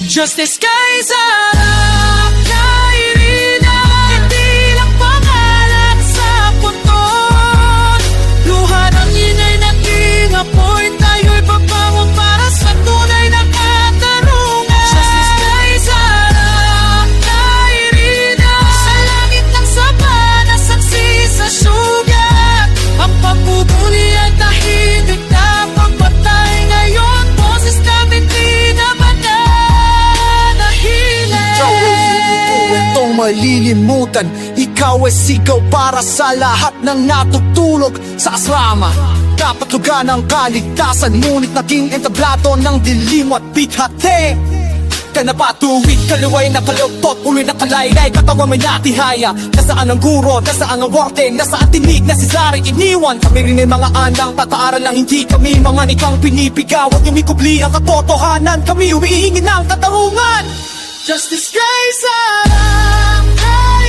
Justice kay Sara, kay Rina, hindi lang pangalan sa puntod. Luha ng inay naging apoy, tayo'y babangon para sa tunay na katarungan. Justice kay Sara, kay Rina, sa langit ng sabana, saksi sa sugat. Ang pagpupuli ay tahimik na pagpatay. Ngayon, boses namin di na ba Itong malilimutan, ikaw ay sigaw para sa lahat ng natutulog sa asrama. Kapatlugan ng kaligtasan, ngunit naging entablado ng dilim at bithate. Kanapatuwid, kaluway na kalupot, uloy na kalaylay, katawan may natihaya. Nasaan ang guro, nasaan ang warden, nasaan tinig na si Zari iniwan. Kami rin ay mga anang tataaran lang, hindi kami mga nikang pinipigaw. At yung ikubli ang katotohanan, kami humihingi ng katarungan. Justice kay Sara.